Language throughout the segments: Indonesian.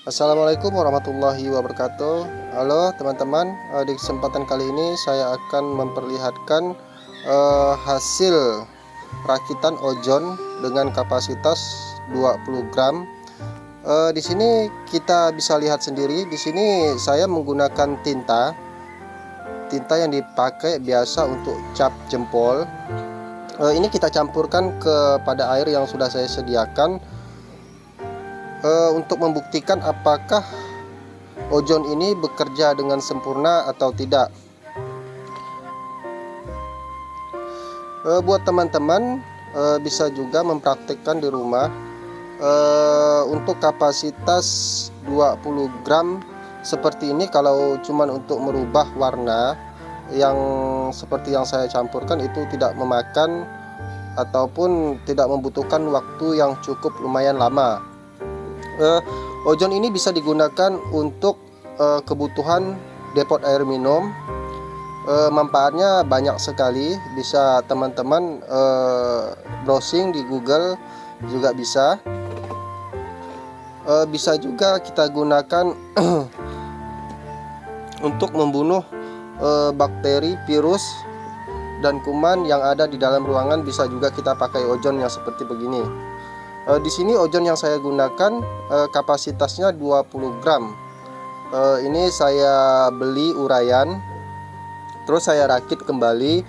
Assalamualaikum warahmatullahi wabarakatuh. Halo teman-teman, di kesempatan kali ini saya akan memperlihatkan hasil rakitan ojon dengan kapasitas 20 gram. Di sini kita bisa lihat sendiri. Di sini saya menggunakan tinta yang dipakai biasa untuk cap jempol. Ini kita campurkan kepada air yang sudah saya sediakan untuk membuktikan apakah ojon ini bekerja dengan sempurna atau tidak. Buat teman-teman bisa juga mempraktikkan di rumah. Untuk kapasitas 20 gram seperti ini, kalau cuman untuk merubah warna yang seperti yang saya campurkan, itu tidak memakan ataupun tidak membutuhkan waktu yang cukup lumayan lama. Ojon ini bisa digunakan untuk kebutuhan depot air minum. Manfaatnya banyak sekali. Bisa teman-teman browsing di Google juga bisa. Bisa juga kita gunakan untuk membunuh bakteri, virus, dan kuman yang ada di dalam ruangan. Bisa juga kita pakai ojon yang seperti begini. Di sini ojon yang saya gunakan kapasitasnya 20 gram. Ini saya beli urayan, terus saya rakit kembali,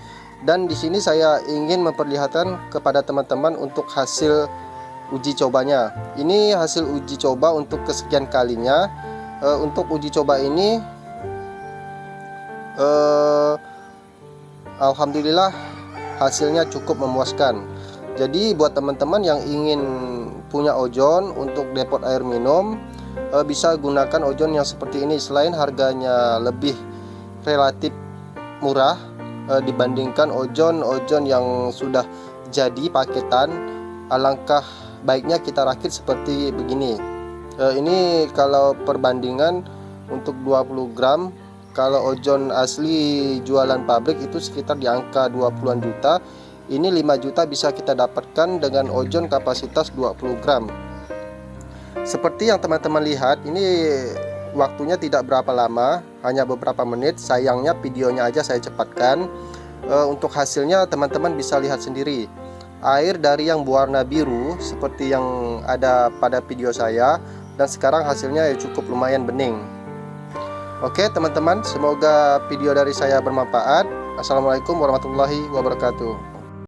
dan di sini saya ingin memperlihatkan kepada teman-teman untuk hasil uji cobanya. Ini hasil uji coba untuk kesekian kalinya. Untuk uji coba ini alhamdulillah hasilnya cukup memuaskan. Jadi buat teman-teman yang ingin punya ojon untuk depot air minum, bisa gunakan ojon yang seperti ini. Selain harganya lebih relatif murah dibandingkan ojon yang sudah jadi paketan, alangkah baiknya kita rakit seperti begini. Ini kalau perbandingan untuk 20 gram, kalau ojon asli jualan pabrik itu sekitar di angka 20-an juta. Ini 5 juta bisa kita dapatkan dengan ojon kapasitas 20 gram. Seperti yang teman-teman lihat, ini waktunya tidak berapa lama, hanya beberapa menit. Sayangnya videonya aja saya cepatkan. Untuk hasilnya teman-teman bisa lihat sendiri. Air dari yang berwarna biru seperti yang ada pada video saya, dan sekarang hasilnya cukup lumayan bening. Oke teman-teman, semoga video dari saya bermanfaat. Assalamualaikum warahmatullahi wabarakatuh.